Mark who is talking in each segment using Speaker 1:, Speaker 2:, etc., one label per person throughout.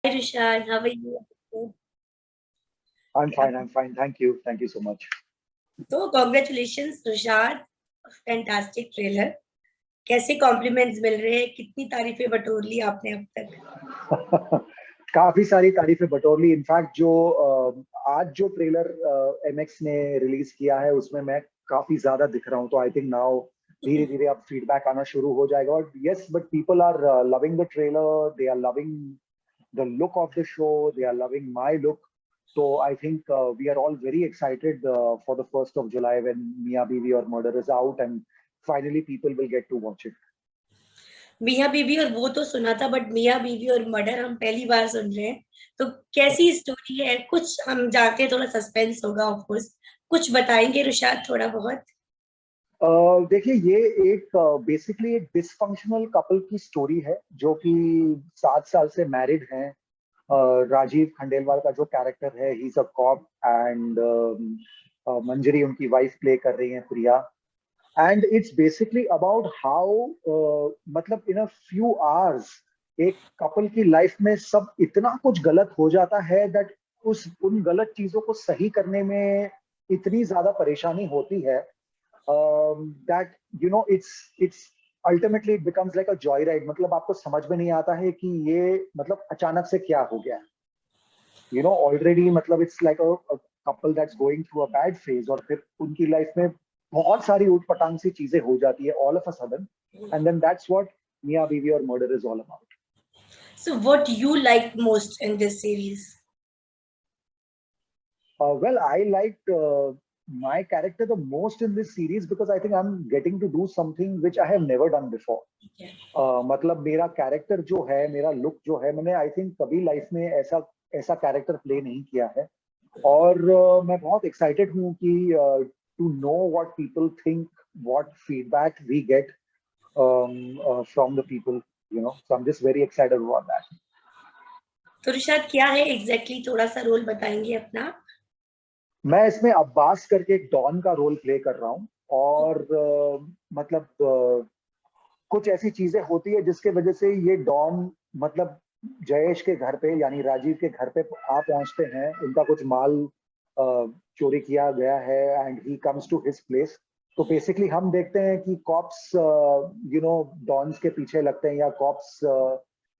Speaker 1: Hi Rishad, how are you?
Speaker 2: I'm fine. I'm fine. Thank you so much.
Speaker 1: तो congratulations Rishad, fantastic trailer. कैसे compliments मिल रहे हैं, कितनी तारीफें बटोर ली आपने अब तक?
Speaker 2: काफी सारी तारीफें बटोर ली। इनफैक्ट जो आज जो ट्रेलर एमएक्स ने रिलीज किया है उसमें मैं काफी ज्यादा दिख रहा हूँ, तो आई थिंक नाउ धीरे धीरे अब फीडबैक आना शुरू हो जाएगा। और yes, but people are loving the trailer, they are loving the look of the show, they are loving my look. So I think we are all very excited for the 1st of July when Mia Bibi or Murder is out, and finally people will get to watch it.
Speaker 1: मियाँ बीवी और वो तो सुना था, but मियाँ बीवी Aur murder हम पहली बार सुन रहे हैं। तो कैसी स्टोरी है? कुछ हम जानते हैं, थोड़ा सस्पेंस होगा ऑफ कोर्स, कुछ बताएंगे रुशाद थोड़ा बहुत?
Speaker 2: देखिए, ये एक बेसिकली एक डिसफंक्शनल कपल की स्टोरी है जो कि 7 साल से मैरिड हैं। राजीव खंडेलवाल का जो कैरेक्टर है, he is a cop, and Manjari उनकी वाइफ प्ले कर रही है, Priya. And it's basically about how मतलब इन अ फ्यू आवर्स एक कपल की लाइफ में सब इतना कुछ गलत हो जाता है दैट उन गलत चीजों को सही करने में इतनी ज्यादा परेशानी होती है that it's ultimately it becomes like a joy ride. मतलब आपको समझ में नहीं आता है कि ये मतलब अचानक से क्या हो गया। ऑलरेडी मतलब it's like a couple that's going through a bad phase, और फिर उनकी लाइफ में बहुत सारी ऊटपटांग सी चीजें हो जाती है all of a sudden, and then that's what Mian Biwi Aur Murder is all about.
Speaker 1: So what you like most in this series?
Speaker 2: Well, I liked my character the most in this series because I think I'm getting to do something which I have never done before. मतलब मेरा character जो है, मेरा look जो है, मैंने I think कभी life में ऐसा ऐसा कैरेक्टर प्ले नहीं किया है। और मैं बहुत एक्साइटेड हूँ कि to know what people think, what feedback we get from the people, so I am just very excited about that.
Speaker 1: तो रुशाद क्या है एग्जैक्टली, थोड़ा सा रोल बताएंगे अपना?
Speaker 2: मैं इसमें अब्बास करके एक डॉन का रोल प्ले कर रहा हूँ, और मतलब कुछ ऐसी चीजें होती है जिसके वजह से ये डॉन मतलब जयेश के घर पे यानी राजीव के घर पे आ पहुंचते हैं। उनका कुछ माल चोरी किया गया है and he comes to his place. तो बेसिकली हम देखते हैं कि कॉप्स डॉन्स के पीछे लगते हैं या कॉप्स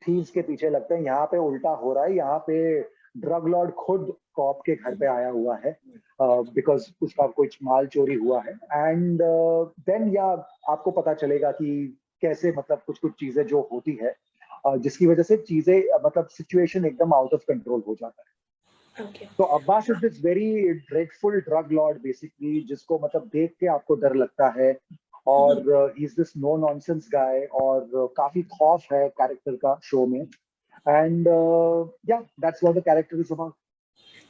Speaker 2: थीव्स के पीछे लगते हैं। यहाँ पे उल्टा हो रहा है, यहाँ पे ड्रग लॉर्ड खुद कॉप के घर पे आया हुआ है बिकॉज उसका कुछ माल चोरी हुआ है। एंड देन या आपको पता चलेगा कि कैसे मतलब कुछ कुछ चीजें जो होती है जिसकी वजह से चीजें मतलब सिचुएशन एकदम आउट ऑफ कंट्रोल हो जाता है। तो Abbas is this very dreadful drug lord basically, जिसको मतलब देख के आपको डर लगता है, और he is this no nonsense guy, और काफी खौफ है कैरेक्टर का शो में। एंड या that's what the character is about.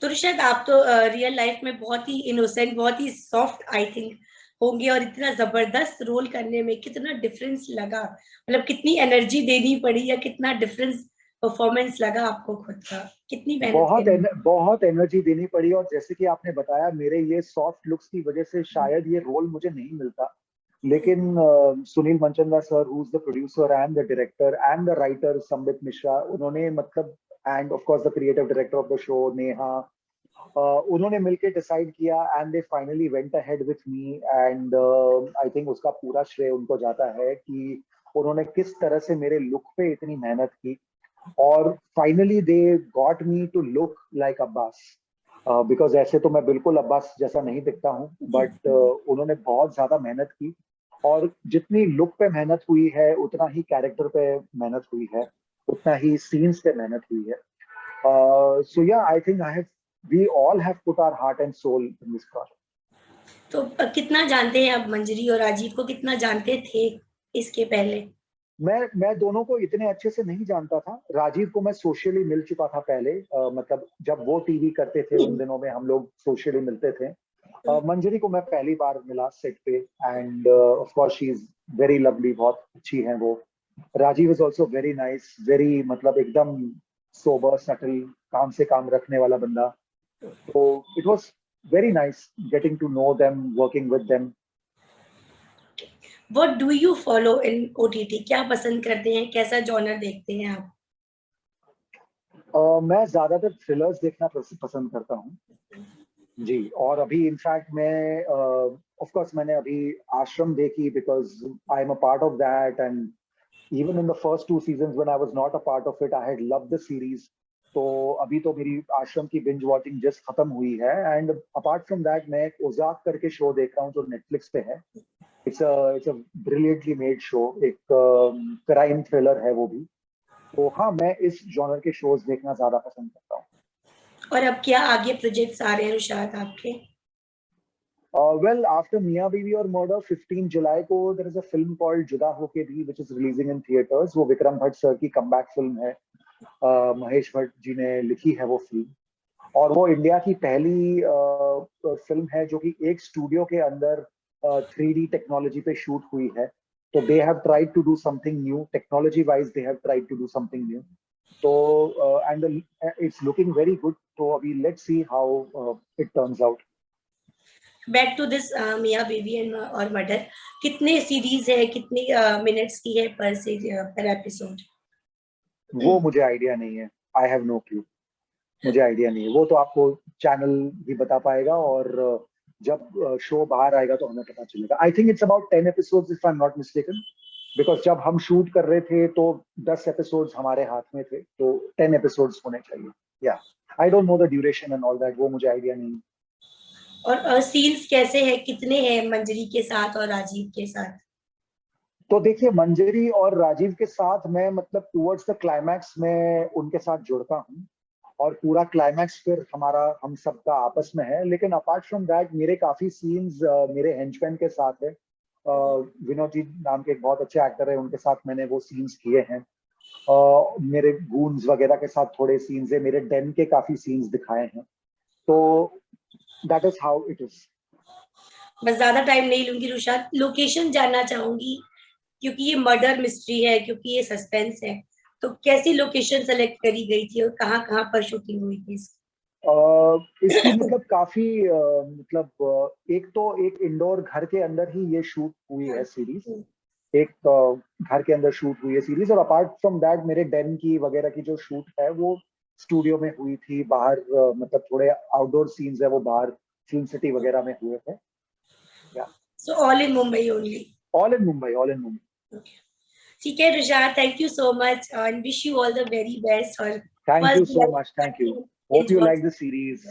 Speaker 1: तो ऋषभ, आप तो रियल लाइफ में बहुत ही इनोसेंट, बहुत ही सॉफ्ट आई थिंक होंगे, और इतना जबरदस्त रोल करने में कितना डिफरेंस लगा, मतलब कितनी एनर्जी देनी पड़ी या कितना डिफरेंस परफॉर्मेंस लगा आपको खुद का, कितनी मेहनत करनी?
Speaker 2: बहुत एनर्जी देनी पड़ी, और जैसे कि आपने बताया मेरे ये सॉफ्ट लुक्स की वजह से शायद ये रोल मुझे नहीं मिलता, लेकिन Sunil Manchanda sir, who is the producer and the director and the writer Sambit Mishra, उन्होंने मतलब and of course the creative director of the show Neha, उन्होंने मिलकर डिसाइड किया and they finally went ahead with me. And I think उसका पूरा श्रेय उनको जाता है कि उन्होंने किस तरह से मेरे लुक पे इतनी मेहनत की, और finally they got me to look like Abbas. Because ऐसे तो मैं बिल्कुल अब्बास जैसा नहीं दिखता हूँ, बट उन्होंने बहुत ज्यादा मेहनत की, और जितनी लुक पे मेहनत हुई है उतना ही कैरेक्टर पे मेहनत हुई है, उतना ही सीन्स पे मेहनत हुई है। सो या I think we all have put our heart and soul in this project.
Speaker 1: तो कितना जानते हैं आप मंजरी और राजीव को, कितना जानते थे इसके पहले?
Speaker 2: मैं दोनों को इतने अच्छे से नहीं जानता था। राजीव को मैं सोशली मिल चुका था पहले, मतलब जब वो टीवी करते थे उन दिनों में हम लोग सोशली मिलते थे। मंजरी को मैं पहली बार मिला सेट पे, and of course she is very lovely, बहुत अच्छी है वो। Rajeev is also very nice, very मतलब एकदम सोबर सटल, काम से काम रखने वाला बंदा। So it was very nice getting to know them, working with them.
Speaker 1: What do you follow in OTT? क्या पसंद करते हैं, कैसा जॉनर देखते हैं आप?
Speaker 2: मैं ज्यादातर थ्रिलर्स देखना पसंद करता हूँ जी। और अभी इनफैक्ट मैं ऑफ कोर्स मैंने अभी आश्रम देखी because I am a part of that, and even in the first two seasons when I was not a part of it, I had loved the series. तो अभी तो मेरी आश्रम की बिंज वॉचिंग जस्ट खत्म हुई है, एंड अपार्ट फ्रॉम दैट मैं एक ओजाक करके शो देख रहा हूँ जो नेटफ्लिक्स पे है। It's a brilliantly made show, एक क्राइम थ्रिलर है वो भी। तो हाँ, मैं इस जॉनर के शोज देखना ज्यादा पसंद करता हूँ।
Speaker 1: और अब क्या आगे प्रोजेक्ट्स आ रहे हैं रुशाद आपके?
Speaker 2: Well, after Mia Bibi or Murder, 15 जुलाई को there is a film called जुदा होके भी which is releasing in theaters. वो विक्रम भट्ट सर की कमबैक फिल्म है। महेश भट्ट जी ने लिखी है वो फिल्म, और वो इंडिया की पहली फिल्म है जो कि एक स्टूडियो के अंदर 3D टेक्नोलॉजी पे शूट हुई है। तो they have tried to do something new technology wise, they have tried to do something new. तो and it's looking very good. तो अभी let's see how it turns out.
Speaker 1: Back to this Mian Biwi and और murder, कितने series है, कितने minutes की है पर एपिसोड?
Speaker 2: वो मुझे आइडिया नहीं है, आई हैव नो क्लू। मुझे आइडिया नहीं है, वो तो आपको चैनल भी बता पाएगा, और जब शो बाहर आएगा तो हमें पता चलेगा। I think it's about 10 episodes if I am not mistaken, because जब हम शूट कर रहे थे तो 10 एपिसोड्स हमारे हाथ में थे, तो 10 एपिसोड्स होने चाहिए। या I don't know the duration and all that, वो मुझे आइडिया नहीं।
Speaker 1: और सीन्स कैसे हैं, कितने हैं मंजरी के साथ और राजीव के साथ?
Speaker 2: तो देखिए, मंजरी और राजीव के साथ मैं मतलब टुवर्ड्स द क्लाइमैक्स में उनके साथ जुड़ता हूँ, और पूरा क्लाइमैक्स फिर हमारा हम सबका आपस में है। लेकिन अपार्ट फ्रॉम दैट मेरे काफी सीन्स मेरे हेंचमैन के साथ है। विनोद जी नाम के एक बहुत अच्छे एक्टर है, उनके साथ मैंने वो सीन्स किए हैं। मेरे गून्स वगैरह के साथ थोड़े सीन्स है, मेरे डेन के काफी सीन्स दिखाए हैं। तो that is how it is.
Speaker 1: बस ज्यादा टाइम नहीं लूंगी रुशाद, लोकेशन जानना चाहूंगी, क्योंकि ये मर्डर मिस्ट्री है, क्योंकि ये सस्पेंस है, तो कैसी लोकेशन सेलेक्ट करी गई थी और कहाँ पर शूटिंग हुई थी इसकी?
Speaker 2: इसकी मतलब काफी मतलब एक तो एक इंडोर घर के अंदर ही ये शूट हुई है सीरीज। एक घर के अंदर शूट हुई है सीरीज, और अपार्ट फ्रॉम दैट मेरे डेन की वगैरह की जो शूट है वो स्टूडियो में हुई थी। बाहर मतलब थोड़े आउटडोर सीन्स है वो बाहर फिल्म सिटी वगैरह में हुए थे।
Speaker 1: So all in Mumbai only?
Speaker 2: All in Mumbai, all in Mumbai.
Speaker 1: ठीक है Rushad, thank you so much and wish you all the very best. और
Speaker 2: thank you
Speaker 1: first
Speaker 2: so much, thank you. Hope you like the series.